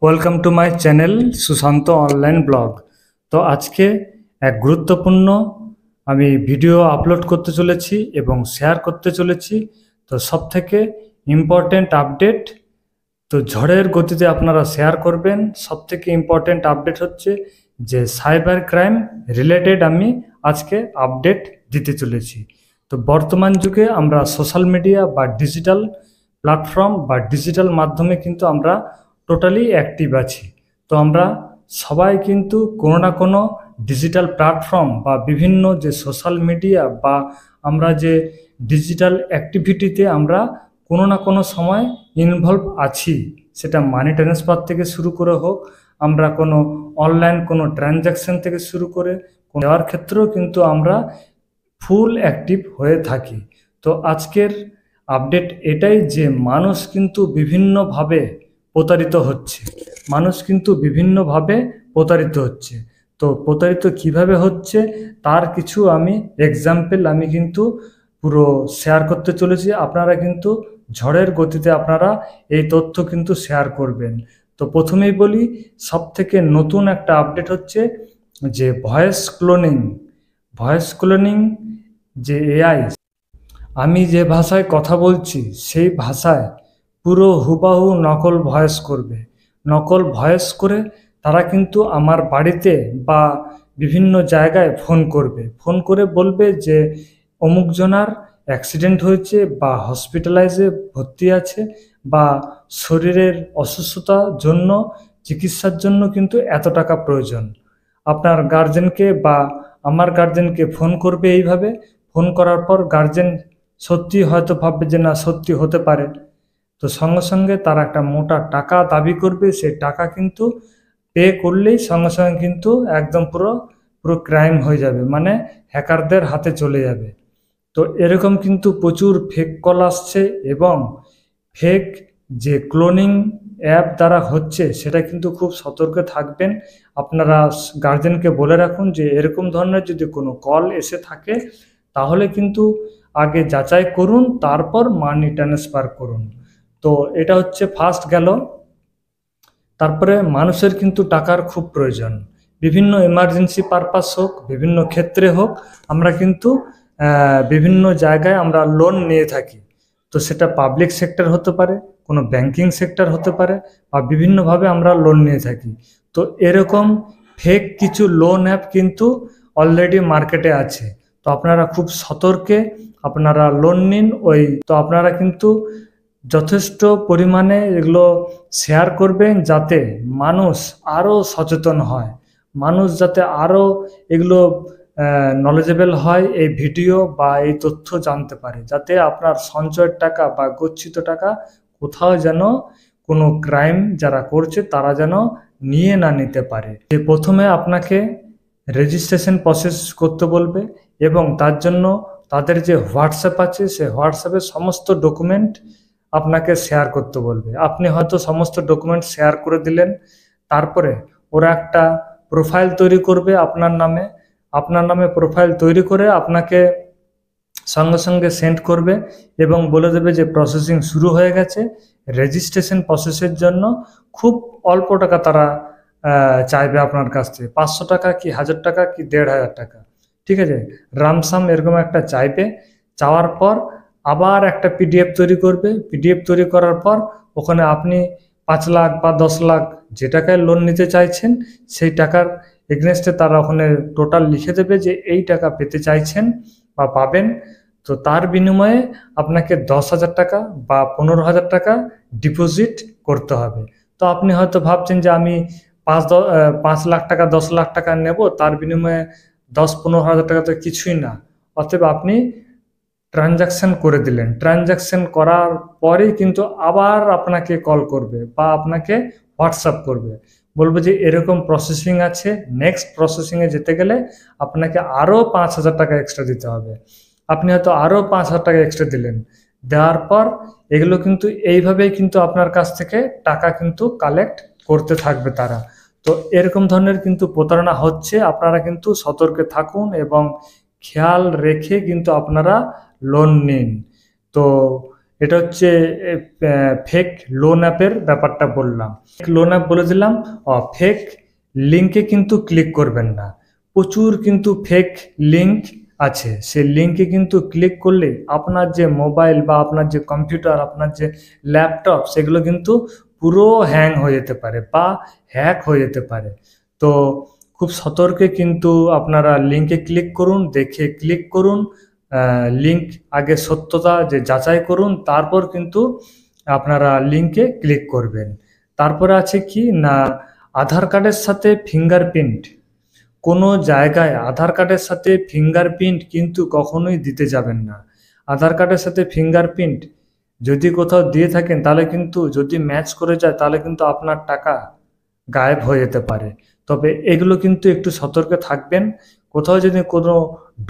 Welcome to my channel Sushant online blog. তো আজকে এক গুরুত্বপূর্ণ আমি ভিডিও আপলোড করতে চলেছি এবং শেয়ার করতে চলেছি। তো সব থেকে ইম্পর্টেন্ট আপডেট, তো ঝড়ের গতিতে আপনারা শেয়ার করবেন। সব থেকে ইম্পর্টেন্ট আপডেট হচ্ছে যে সাইবার ক্রাইম রিলেটেড আমি আজকে আপডেট দিতে চলেছি। তো বর্তমান যুগে আমরা সোশ্যাল মিডিয়া বা ডিজিটাল প্ল্যাটফর্ম বা ডিজিটাল মাধ্যমে কিন্তু আমরা টোটালি অ্যাক্টিভ আছি। তো আমরা সবাই কিন্তু কোনো না কোনো ডিজিটাল প্ল্যাটফর্ম বা বিভিন্ন যে সোশ্যাল মিডিয়া বা আমরা যে ডিজিটাল অ্যাক্টিভিটিতে আমরা কোনো না কোনো সময় ইনভলভ আছি। সেটা মানি ট্রান্সফার থেকে শুরু করে হোক, আমরা কোনো অনলাইন কোনো ট্রানজ্যাকশন থেকে শুরু করে দেওয়ার ক্ষেত্রেও কিন্তু আমরা ফুল অ্যাক্টিভ হয়ে থাকি। তো আজকের আপডেট এটাই যে মানুষ কিন্তু বিভিন্নভাবে প্রতারিত হচ্ছে। মানুষ কিন্তু বিভিন্নভাবে প্রতারিত হচ্ছে। তো প্রতারিত কিভাবে হচ্ছে তার কিছু আমি এক্সাম্পল আমি কিন্তু পুরো শেয়ার করতে চলেছি। আপনারা কিন্তু ঝড়ের গতিতে আপনারা এই তথ্য কিন্তু শেয়ার করবেন। তো প্রথমেই বলি, সবথেকে নতুন একটা আপডেট হচ্ছে যে ভয়েস ক্লোনিং যে এআই, আমি যে ভাষায় কথা বলছি সেই ভাষায় পুরো হুবাহু নকল ভয়েস করবে। নকল ভয়েস করে তারা কিন্তু আমার বাড়িতে বা বিভিন্ন জায়গায় ফোন করবে। ফোন করে বলবে যে অমুক জনার অ্যাক্সিডেন্ট হয়েছে বা হসপিটালাইজে ভর্তি আছে বা শরীরের অসুস্থতার জন্য চিকিৎসার জন্য কিন্তু এত টাকা প্রয়োজন। আপনার গার্জেনকে বা আমার গার্জেনকে ফোন করবে এইভাবে। ফোন করার পর গার্জেন সত্যি হয়তো ভাববে যে না, সত্যি হতে পারে। তো সঙ্গে সঙ্গে তারা একটা মোটা টাকা দাবি করবে। সেই টাকা কিন্তু পে করলেই সঙ্গে সঙ্গে কিন্তু একদম পুরো পুরো ক্রাইম হয়ে যাবে, মানে হ্যাকারদের হাতে চলে যাবে। তো এরকম কিন্তু প্রচুর ফেক কল আসছে এবং ফেক যে ক্লোনিং অ্যাপ দ্বারা হচ্ছে সেটা কিন্তু খুব সতর্ক থাকবেন। আপনারা গার্জেনকে বলে রাখুন যে এরকম ধরনের যদি কোনো কল এসে থাকে তাহলে কিন্তু আগে যাচাই করুন, তারপর মানি ট্রান্সফার করুন। তো এটা হচ্ছে ফার্স্ট গেল। তারপরে মানুষের কিন্তু টাকার খুব প্রয়োজন, বিভিন্ন এমার্জেন্সি পারপাস হোক, বিভিন্ন ক্ষেত্রে হোক, আমরা কিন্তু বিভিন্ন জায়গায় আমরা লোন নিয়ে থাকি। তো সেটা পাবলিক সেক্টর হতে পারে, কোনো ব্যাংকিং সেক্টর হতে পারে, বা বিভিন্নভাবে আমরা লোন নিয়ে থাকি। তো এরকম ফেক কিছু লোন অ্যাপ কিন্তু অলরেডি মার্কেটে আছে। তো আপনারা খুব সতর্কে আপনারা লোন নিন। তো আপনারা কিন্তু যথেষ্ট পরিমাণে এগুলো শেয়ার করবেন যাতে মানুষ আরও সচেতন হয়, মানুষ যাতে আরও এগুলো নলেজেবল হয়, এই ভিডিও বা এই তথ্য জানতে পারে, যাতে আপনার সঞ্চয়ের টাকা বা গচ্ছিত টাকা কোথাও যেন কোনো ক্রাইম যারা করছে তারা যেন নিয়ে না নিতে পারে। যে প্রথমে আপনাকে রেজিস্ট্রেশন প্রসেস করতে বলবে এবং তার জন্য তাদের যে হোয়াটসঅ্যাপ আছে সে হোয়াটসঅ্যাপে সমস্ত ডকুমেন্ট আপনাকে শেয়ার করতে বলবে। আপনি হয়তো সমস্ত ডকুমেন্ট শেয়ার করে দিলেন, তারপরে ওরা একটা প্রোফাইল তৈরি করবে আপনার নামে প্রোফাইল তৈরি করে আপনাকে সঙ্গে সঙ্গে সেন্ড করবে এবং বলে দেবে যে প্রসেসিং শুরু হয়ে গেছে। রেজিস্ট্রেশন প্রসেসের জন্য খুব অল্প টাকা তারা চাইবে আপনার কাছ থেকে, 500 টাকা কি 1000 টাকা কি 1500 টাকা, ঠিক আছে, রামসাম এরকম একটা চাইবে। চাওয়ার পর আবার একটা পিডিএফ তৈরি করবে। পিডিএফ তৈরি করার পর ওখানে আপনি 5 লাখ বা 10 লাখ যে টাকায় লোন নিতে চাইছেন সেই টাকার এগনেস্টে তারা ওখানে টোটাল লিখে দেবে যে এই টাকা পেতে চাইছেন বা পাবেন। তো তার বিনিময়ে আপনাকে 10,000 টাকা বা 15,000 টাকা ডিপোজিট করতে হবে। তো আপনি হয়তো ভাবছেন যে আমি 5 লাখ টাকা 10 লাখ টাকা নেব, তার বিনিময়ে 10-15 হাজার টাকা তো কিছুই না। অতএব আপনি ট্রানজাকশন করে দিলেন। ট্রানজাকশন করার পরেই কিন্তু আবার আপনাকে কল করবে বা আপনাকে হোয়াটসঅ্যাপ করবে, বলবে যে এরকম প্রসেসিং আছে, নেক্সট প্রসেসিংয়ে যেতে গেলে আপনাকে আরও 5,000 টাকা এক্সট্রা দিতে হবে। আপনি হয়তো আরও 5,000 টাকা এক্সট্রা দিলেন। দেওয়ার পর এগুলো কিন্তু এইভাবেই কিন্তু আপনার কাছ থেকে টাকা কিন্তু কালেক্ট করতে থাকবে তারা। তো এরকম ধরনের কিন্তু প্রতারণা হচ্ছে। আপনারা কিন্তু সতর্কে থাকুন এবং খেয়াল রেখে কিন্তু আপনারা লোন নিন। তো এটা হচ্ছে ফেক লোন অ্যাপের ব্যাপারটা বললাম। লোন অ্যাপ বলে দিলাম। ফেক লিঙ্কে কিন্তু ক্লিক করবেন না। প্রচুর কিন্তু ফেক লিঙ্ক আছে, সেই লিঙ্কে কিন্তু ক্লিক করলে আপনার যে মোবাইল বা আপনার যে কম্পিউটার, আপনার যে ল্যাপটপ, সেগুলো কিন্তু পুরো হ্যাং হয়ে যেতে পারে বা হ্যাক হয়ে যেতে পারে। তো খুব সতর্কে কিন্তু আপনারা লিঙ্কে ক্লিক করুন, দেখে ক্লিক করুন। লিঙ্ক আগে সত্যতা যে যাচাই করুন, তারপর কিন্তু আপনারা লিঙ্কে ক্লিক করবেন। তারপরে আছে কি না, আধার কার্ডের সাথে ফিঙ্গারপ্রিন্ট, কোনো জায়গায় আধার কার্ডের সাথে ফিঙ্গারপ্রিন্ট কিন্তু কখনোই দিতে যাবেন না। আধার কার্ডের সাথে ফিঙ্গারপ্রিন্ট যদি কোথাও দিয়ে থাকেন, তাহলে কিন্তু যদি ম্যাচ করে যায়, তাহলে কিন্তু আপনার টাকা গায়েব হয়ে যেতে পারে। তবে এগুলো কিন্তু একটু সতর্কে থাকবেন। কোথাও যদি কোনো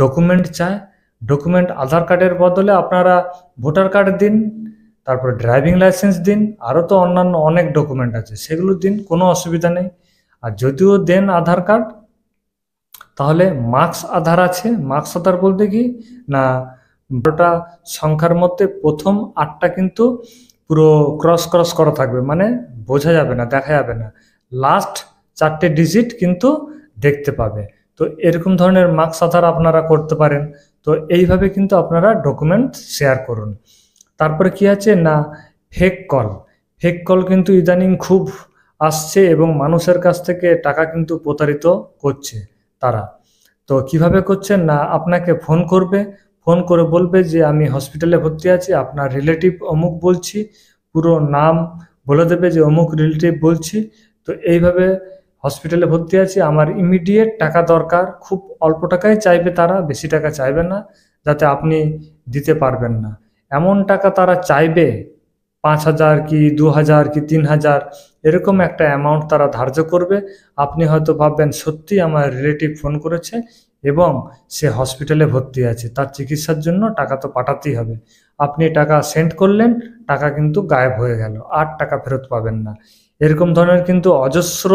ডকুমেন্ট চায়, ডকুমেন্ট আধার কার্ডের বদলে আপনারা ভোটার কার্ড দিন, তারপর ড্রাইভিং লাইসেন্স দিন, আরও তো অন্যান্য অনেক ডকুমেন্ট আছে, সেগুলো দিন, কোনো অসুবিধা নেই। আর যদিও দেন আধার কার্ড, তাহলে মার্কস আধার আছে। মার্কস আধার বলতে কি না, 12টা সংখ্যার মধ্যে প্রথম 8টা কিন্তু পুরো ক্রস ক্রস করা থাকবে, মানে বোঝা যাবে না, দেখা যাবে না। লাস্ট 4টে ডিজিট কিন্তু দেখতে পাবে। তো এরকম ধরনের মার্কস আধার আপনারা করতে পারেন। তো এইভাবে কিন্তু আপনারা ডকুমেন্ট শেয়ার করুন। তারপরে কি আছে না, ফেক কল। ফেক কল কিন্তু ইদানিং খুব আসছে এবং মানুষের কাছ থেকে টাকা কিন্তু প্রতারিত করছে তারা। তো কিভাবে করছেন না, আপনাকে ফোন করবে, ফোন করে বলবে যে আমি হসপিটালে ভর্তি আছি, আপনার রিলেটিভ অমুক বলছি, পুরো নাম বলে দেবে যে অমুক রিলেটিভ বলছি। তো এইভাবে হসপিটালে ভর্তি আছি, আমার ইমিডিয়েট টাকা দরকার, খুব অল্প টাকাই চাইবে তারা, বেশি টাকা চাইবে না, যাতে আপনি দিতে পারবেন না এমন টাকা তারা চাইবে। 5,000 কি 2,000 কি 3,000 এরকম একটা অ্যামাউন্ট তারা ধার্য করবে। আপনি হয়তো ভাববেন সত্যি আমার রিলেটিভ ফোন করেছে এবং সে হসপিটালে ভর্তি আছে, তার চিকিৎসার জন্য টাকা তো পাঠাতেই হবে। আপনি টাকা সেন্ড করলেন, টাকা কিন্তু গায়েব হয়ে গেল, আর টাকা ফেরত পাবেন না। এরকম ধরনের কিন্তু অজস্র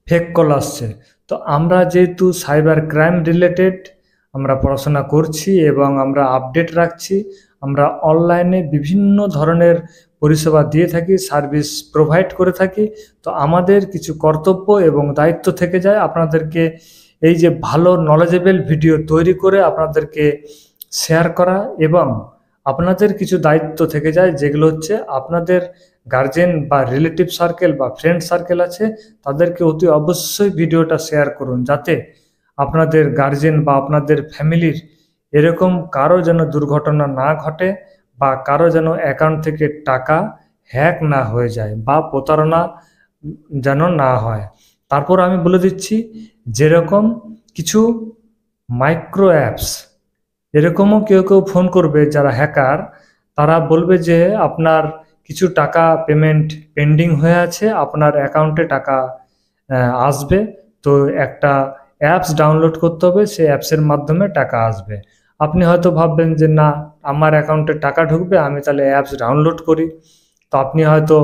ফেক কল আসছে। তো আমরা যেহেতু সাইবার ক্রাইম রিলেটেড আমরা পড়াশোনা করছি এবং আমরা আপডেট রাখছি, আমরা অনলাইনে বিভিন্ন ধরনের পরিষেবা দিয়ে থাকি, সার্ভিস প্রোভাইড করে থাকি। তো আমাদের কিছু কর্তব্য এবং দায়িত্ব থেকে যায় আপনাদেরকে এই যে ভালো নলেজেবল ভিডিও তৈরি করে আপনাদেরকে শেয়ার করা, এবং আপনাদের কিছু দায়িত্ব থেকে যায় যেগুলো হচ্ছে আপনাদের গার্জেন বা রিলেটিভ সার্কেল বা ফ্রেন্ড সার্কেল আছে, তাদেরকে অতি অবশ্যই ভিডিওটা শেয়ার করুন, যাতে আপনাদের গার্জেন বা আপনাদের ফ্যামিলির এরকম কারো যেন দুর্ঘটনা না ঘটে, বা কারো যেন অ্যাকাউন্ট থেকে টাকা হ্যাক না হয়ে যায় বা প্রতারণা যেন না হয়। তারপর আমি বলে দিচ্ছি, যেরকম কিছু মাইক্রো অ্যাপস, এরকমও কেউ কেউ ফোন করবে যারা হ্যাকার, তারা বলবে যে আপনার কিছু টাকা পেমেন্ট পেন্ডিং হয়ে আছে, আপনার অ্যাকাউন্টে টাকা আসবে। তো একটা অ্যাপস ডাউনলোড করতে হবে, সেই অ্যাপসের মাধ্যমে টাকা আসবে। আপনি হয়তো ভাববেন যে না, আমার অ্যাকাউন্টে টাকা ঢুকবে, আমি তাহলে অ্যাপস ডাউনলোড করি। তো আপনি হয়তো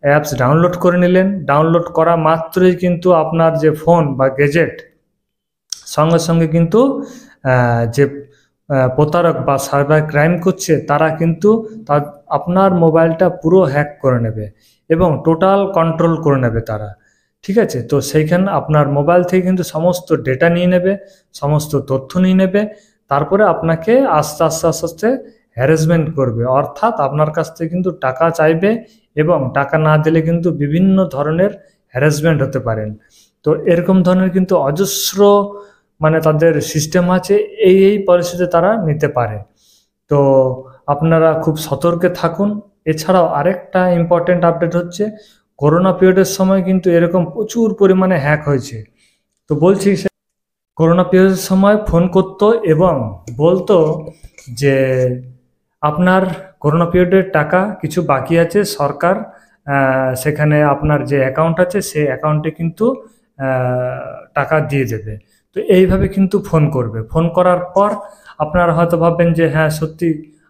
অ্যাপস ডাউনলোড করে নিলেন, ডাউনলোড করা মাত্রই কিন্তু আপনার যে ফোন বা গ্যাজেট, সঙ্গে সঙ্গে কিন্তু যে প্রতারক বা সাইবার ক্রাইম করছে, তারা কিন্তু আপনার মোবাইলটা পুরো হ্যাক করে নেবে এবং টোটাল কন্ট্রোল করে নেবে তারা। ঠিক আছে, তো সেইখানে আপনার মোবাইল থেকে কিন্তু সমস্ত ডেটা নিয়ে নেবে, সমস্ত তথ্য নিয়ে নেবে, তারপরে আপনাকে আস্তে আস্তে আস্তে আস্তে হ্যারাসমেন্ট করবে, অর্থাৎ আপনার কাছ থেকে কিন্তু টাকা চাইবে, এবং টাকা না দিলে কিন্তু বিভিন্ন ধরনের হ্যারাসমেন্ট হতে পারেন। তো এরকম ধরনের কিন্তু অজস্র মানে তাদের সিস্টেম আছে, এই পরিস্থিতিতে তারা নিতে পারে। তো আপনারা খুব সতর্কে থাকুন। এছাড়াও আরেকটা ইম্পর্টেন্ট আপডেট হচ্ছে, করোনা পিরিয়ডের সময় কিন্তু এরকম প্রচুর পরিমাণে হ্যাক হয়েছে। তো বলছি, করোনা পিরিয়ডের সময় ফোন করতো এবং বলতো যে আপনার করোনা পিরিয়ডের টাকা কিছু বাকি আছে, সরকার সেখানে আপনার যে অ্যাকাউন্ট আছে সেই অ্যাকাউন্টে কিন্তু টাকা দিয়ে দেবে। তো এইভাবে কিন্তু ফোন করবে। ফোন করার পর আপনারা হয়তো ভাববেন যে হ্যাঁ সত্যি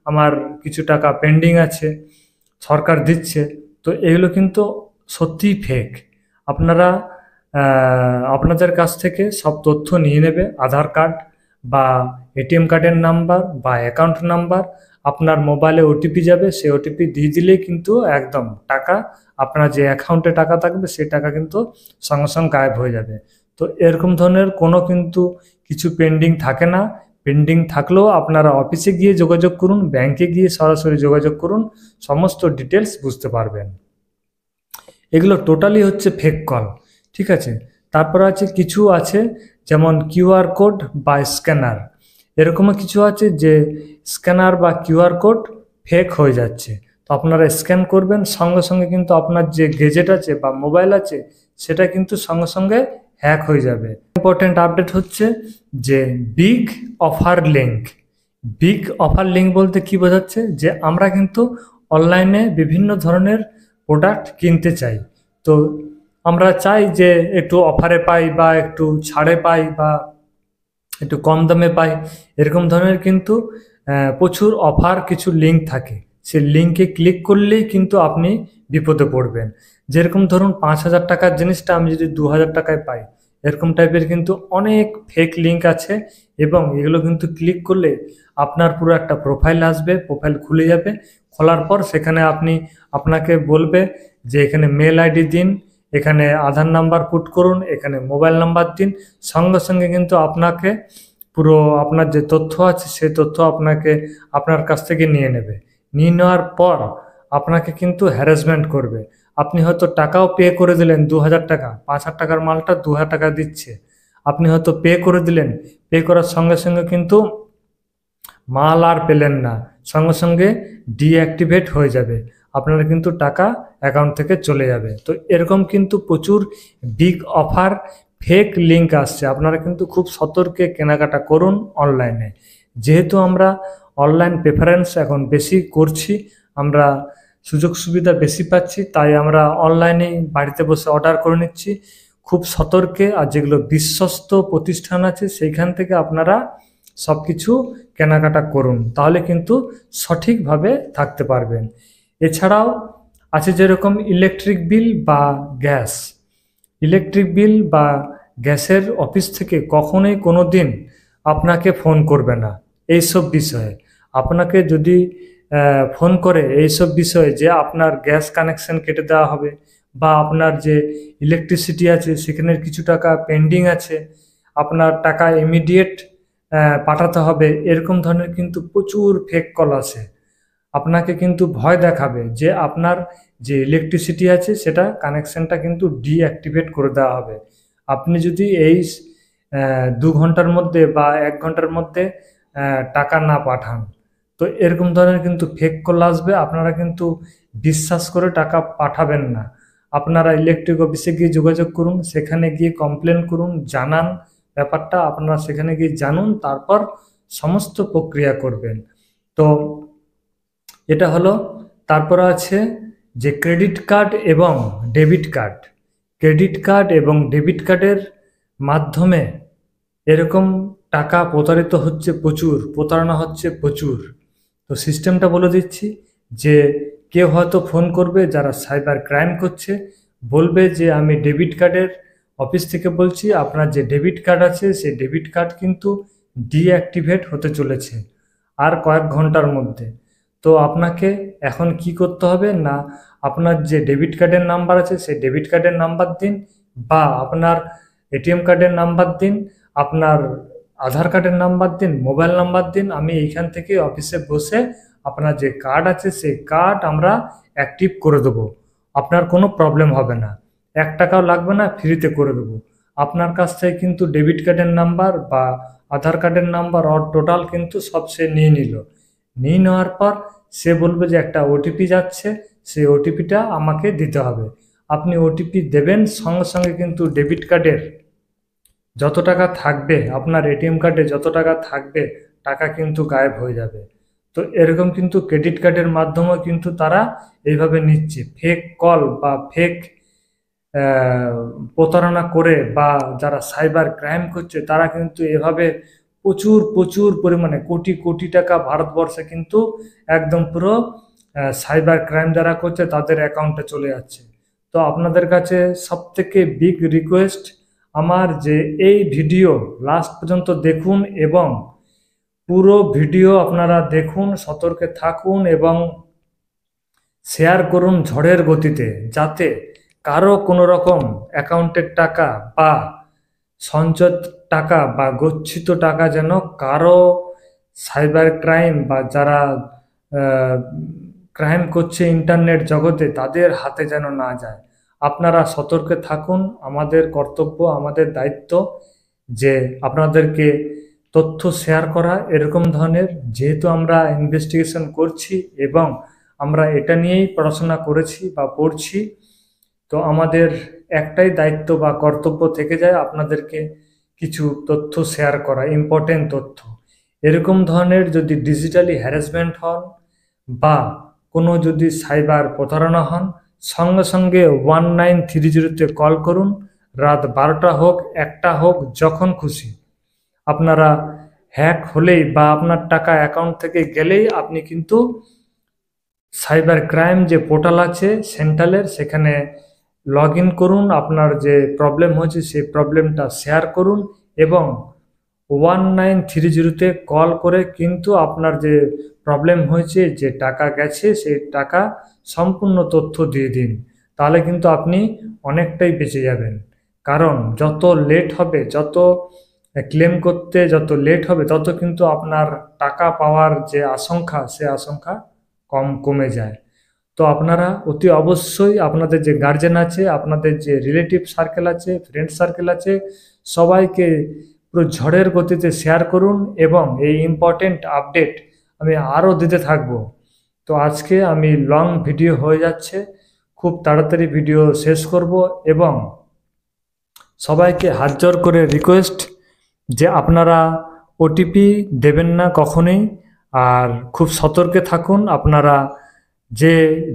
আমার কিছু টাকা পেন্ডিং আছে, সরকার দিচ্ছে। তো এগুলো কিন্তু সত্যিই ফেক। আপনারা আপনাদের কাছ থেকে সব তথ্য নিয়ে নেবে, আধার কার্ড বা এটিএম কার্ডের নাম্বার বা অ্যাকাউন্ট নাম্বার, আপনার মোবাইলে ওটিপি যাবে, সেই ওটিপি দিয়ে দিলেই কিন্তু একদম টাকা, আপনার যে অ্যাকাউন্টে টাকা থাকবে সেই টাকা কিন্তু সঙ্গে সঙ্গে গায়েব হয়ে যাবে। তো এরকম ধরনের কোনো কিন্তু কিছু পেন্ডিং থাকে না। পেন্ডিং থাকলেও আপনারা অফিসে গিয়ে যোগাযোগ করুন, ব্যাংকে গিয়ে সরাসরি যোগাযোগ করুন, সমস্ত ডিটেলস বুঝতে পারবেন। এগুলো টোটালি হচ্ছে ফেক কল, ঠিক আছে। তারপর আছে কিছু আছে যেমন কিউআর কোড বা স্ক্যানার, এরকমও কিছু আছে যে স্ক্যানার বা কিউআর কোড ফেক হয়ে যাচ্ছে। তো আপনারা স্ক্যান করবেন, সঙ্গে সঙ্গে কিন্তু আপনার যে গেজেট আছে বা মোবাইল আছে সেটা কিন্তু সঙ্গে সঙ্গে হ্যাক হয়ে যাবে। ইম্পর্টেন্ট আপডেট হচ্ছে যে big offer link. Big offer link বলতে কি বোঝাচ্ছে, যে আমরা কিন্তু অনলাইনে বিভিন্ন ধরনের প্রোডাক্ট কিনতে চাই। তো আমরা চাই যে একটু অফারে পাই বা একটু ছাড়ে পাই বা একটু কম দামে পাই, এরকম ধরনের কিন্তু প্রচুর অফার কিছু লিঙ্ক থাকে। সেই লিঙ্কে ক্লিক করলেই কিন্তু আপনি বিপদে পড়বেন। যেরকম ধরুন 5,000 টাকার জিনিসটা আমি যদি 2,000 টাকায় পাই, এরকম টাইপের কিন্তু অনেক ফেক লিঙ্ক আছে। এবং এগুলো কিন্তু ক্লিক করলে আপনার পুরো একটা প্রোফাইল আসবে, প্রোফাইল খুলে যাবে। খোলার পর সেখানে আপনাকে বলবে যে এখানে মেল আইডি দিন, এখানে আধার নাম্বার পুট করুন, এখানে মোবাইল নাম্বার দিন। সঙ্গে সঙ্গে কিন্তু আপনাকে পুরো আপনার যে তথ্য আছে সেই তথ্য আপনার কাছ থেকে নিয়ে নেবে। নিয়ে নেওয়ার পর আপনাকে কিন্তু হ্যারাসমেন্ট করবে। আপনি হয়তো টাকাও পে করে দিলেন 2,000 টাকা, 5,000 টাকার মালটা 2,000 টাকা দিচ্ছে, আপনি হয়তো পে করে দিলেন, পে করার সঙ্গে সঙ্গে কিন্তু মাল আর পেলেন না, সঙ্গে সঙ্গে ডিঅ্যাক্টিভেট হয়ে যাবে, আপনার কিন্তু টাকা অ্যাকাউন্ট থেকে চলে যাবে। তো এরকম কিন্তু প্রচুর বিগ অফার ফেক লিঙ্ক আসছে, আপনারা কিন্তু খুব সতর্কে কেনাকাটা করুন অনলাইনে। যেহেতু আমরা অনলাইন প্রেফারেন্স এখন বেশি করছি, আমরা সুযোগ সুবিধা বেশি পাচ্ছি, তাই আমরা অনলাইনে বাড়িতে বসে অর্ডার করে নিচ্ছি খুব সতর্কে। আর যেগুলো বিশ্বস্ত প্রতিষ্ঠান আছে সেইখান থেকে আপনারা সব কিছু কেনাকাটা করুন, তাহলে কিন্তু সঠিকভাবে থাকতে পারবেন। এছাড়াও আছে যেরকম ইলেকট্রিক বিল বা গ্যাস। ইলেকট্রিক বিল বা গ্যাসের অফিস থেকে কখনোই কোনো দিন আপনাকে ফোন করবে না এইসব বিষয়ে। আপনাকে যদি ফোন করে এইসব বিষয়ে যে আপনার গ্যাস কানেকশন কেটে দেওয়া হবে বা আপনার যে ইলেকট্রিসিটি আছে সেখানের কিছু টাকা পেন্ডিং আছে, আপনার টাকা ইমিডিয়েট পাঠাতে হবে, এরকম ধরনের কিন্তু প্রচুর ফেক কল আছে। আপনাকে কিন্তু ভয় দেখাবে যে আপনার যে ইলেকট্রিসিটি আছে সেটা কানেকশনটা কিন্তু ডিঅ্যাক্টিভেট করে দেওয়া হবে। আপনি যদি এই 2 ঘন্টার মধ্যে বা 1 ঘন্টার মধ্যে টাকা না পাঠান, তো এরকম ধরনের কিন্তু ফেক কল আসবে, আপনারা কিন্তু বিশ্বাস করে টাকা পাঠাবেন না। আপনারা ইলেকট্রিক অফিসে গিয়ে যোগাযোগ করুন, সেখানে গিয়ে কমপ্লেন করুন, জানান ব্যাপারটা, আপনারা সেখানে গিয়ে জানুন, তারপর সমস্ত প্রক্রিয়া করবেন। তো এটা হলো। তারপর আছে যে ক্রেডিট কার্ড এবং ডেবিট কার্ড। ক্রেডিট কার্ড এবং ডেবিট কার্ডের মাধ্যমে এরকম টাকা প্রতারিত হচ্ছে প্রচুর, প্রতারণা হচ্ছে প্রচুর। তো সিস্টেমটা বলে দিচ্ছি, যে কেউ হয়তো ফোন করবে যারা সাইবার ক্রাইম করছে, বলবে যে আমি ডেবিট কার্ডের অফিস থেকে বলছি, আপনার যে ডেবিট কার্ড আছে সেই ডেবিট কার্ড কিন্তু ডিঅ্যাক্টিভেট হতে চলেছে আর কয়েক ঘন্টার মধ্যে। তো আপনাকে এখন কি করতে হবে না, আপনার যে ডেবিট কার্ডের নাম্বার আছে সেই ডেবিট কার্ডের নাম্বার দিন, বা আপনার এটিএম কার্ডের নাম্বার দিন, আপনার আধার কার্ডের নাম্বার দিন, মোবাইল নাম্বার দিন। আমি এইখান থেকে অফিসে বসে আপনার যে কার্ড আছে সেই কার্ড আমরা অ্যাক্টিভ করে দেবো, আপনার কোনো প্রবলেম হবে না, 1 টাকাও লাগবে না, ফ্রিতে করে দেবো। আপনার কাছ থেকে কিন্তু ডেবিট কার্ডের নাম্বার বা আধার কার্ডের নাম্বার অর টোটাল কিন্তু সব সে নিয়ে নিল। নিয়ে নেওয়ার পর সে বলবে যে একটা ওটিপি যাচ্ছে, সেই ওটিপিটা আমাকে দিতে হবে। আপনি ওটিপি দেবেন, সঙ্গে সঙ্গে কিন্তু ডেবিট কার্ডের যত টাকা থাকবে, আপনার এটিএম কার্ডে যত টাকা থাকবে, টাকা কিন্তু গায়েব হয়ে যাবে। তো এরকম কিন্তু ক্রেডিট কার্ডের মাধ্যমেও কিন্তু তারা এইভাবে নিচ্ছে ফেক কল বা ফেক প্রতারণা করে, বা যারা সাইবার ক্রাইম করছে তারা কিন্তু এভাবে প্রচুর প্রচুর পরিমাণে কোটি কোটি টাকা ভারতবর্ষে কিন্তু একদম পুরো সাইবার ক্রাইম যারা করছে তাদের অ্যাকাউন্টে চলে যাচ্ছে। তো আপনাদের কাছে সবথেকে বিগ রিকোয়েস্ট আমার, যে এই ভিডিও লাস্ট পর্যন্ত দেখুন এবং পুরো ভিডিও আপনারা দেখুন, সতর্কে থাকুন এবং শেয়ার করুন ঝড়ের গতিতে, যাতে কারো কোনো রকম অ্যাকাউন্টের টাকা বা সঞ্চয় টাকা বা গচ্ছিত টাকা যেন কারো সাইবার ক্রাইম বা যারা ক্রাইম করছে ইন্টারনেট জগতে তাদের হাতে যেন না যায়। আপনারা সতর্কে থাকুন। আমাদের কর্তব্য, আমাদের দায়িত্ব যে আপনাদেরকে তথ্য শেয়ার করা এরকম ধরনের, যেহেতু আমরা ইনভেস্টিগেশন করছি এবং আমরা এটা নিয়েই পড়াশোনা করেছি বা পড়ছি, তো আমাদের একটাই দায়িত্ব বা কর্তব্য থেকে যায় আপনাদেরকে কিছু তথ্য শেয়ার করা, ইম্পর্টেন্ট তথ্য। এরকম ধরনের যদি ডিজিটালি হ্যারাসমেন্ট হন বা কোনো যদি সাইবার প্রতারণা হন, সঙ্গে সঙ্গে 1930-তে কল করুন। রাত 12টা হোক, 1টা হোক, যখন খুশি। আপনারা হ্যাক হলেই বা আপনার টাকা অ্যাকাউন্ট থেকে গেলেই আপনি কিন্তু সাইবার ক্রাইম যে পোর্টাল আছে সেন্ট্রালের, সেখানে লগ ইন করুন। আপনার যে প্রবলেম হয়েছে সেই প্রবলেমটা শেয়ার করুন এবং 1930-তে কল করে কিন্তু আপনার যে প্রবলেম হয়েছে, যে টাকা গেছে, সেই টাকা সম্পূর্ণ তথ্য দিয়ে দিন। তাহলে কিন্তু আপনি অনেকটাই বেঁচে যাবেন। কারণ যত লেট হবে, যত ক্লেম করতে যত লেট হবে, তত কিন্তু আপনার টাকা পাওয়ার যে আশঙ্কা, সে আশঙ্কা কমে যায়। তো আপনারা অতি অবশ্যই আপনাদের যে গার্জেন আছে, আপনাদের যে রিলেটিভ সার্কেল আছে, ফ্রেন্ড সার্কেল আছে, সবাইকে পুরো ঝড়ের গতিতে শেয়ার করুন এবং এই ইম্পর্টেন্ট আপডেট আমি আরও দিতে থাকব। তো আজকে আমি লং ভিডিও হয়ে যাচ্ছে, খুব তাড়াতাড়ি ভিডিও শেষ করব এবং সবাইকে হাত জোর করে রিকোয়েস্ট যে আপনারা ওটিপি দেবেন না কখনোই, আর খুব সতর্কে থাকুন। আপনারা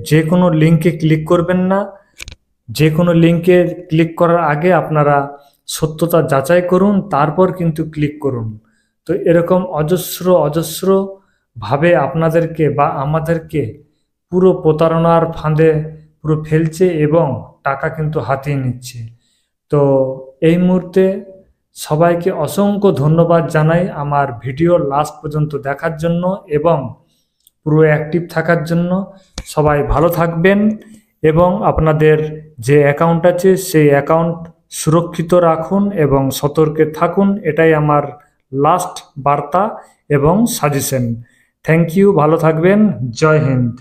যে কোনো লিঙ্কে ক্লিক করবেন না। যে কোনো লিঙ্কে ক্লিক করার আগে আপনারা সত্যতা যাচাই করুন, তারপর কিন্তু ক্লিক করুন। তো এরকম অজস্র ভাবে আপনাদেরকে বা আমাদেরকে পুরো প্রতারণার ফাঁদে পুরো ফেলছে এবং টাকা কিন্তু হাতিয়ে নিচ্ছে। তো এই মুহূর্তে সবাইকে অসংখ্য ধন্যবাদ জানাই আমার ভিডিও লাস্ট পর্যন্ত দেখার জন্য এবং পুরো অ্যাক্টিভ থাকার জন্য। সবাই ভালো থাকবেন এবং আপনাদের যে অ্যাকাউন্ট আছে সেই অ্যাকাউন্ট সুরক্ষিত রাখুন এবং সতর্কে থাকুন। এটাই আমার লাস্ট বার্তা এবং সাজেশন। থ্যাংক ইউ, ভালো থাকবেন। জয় হিন্দ।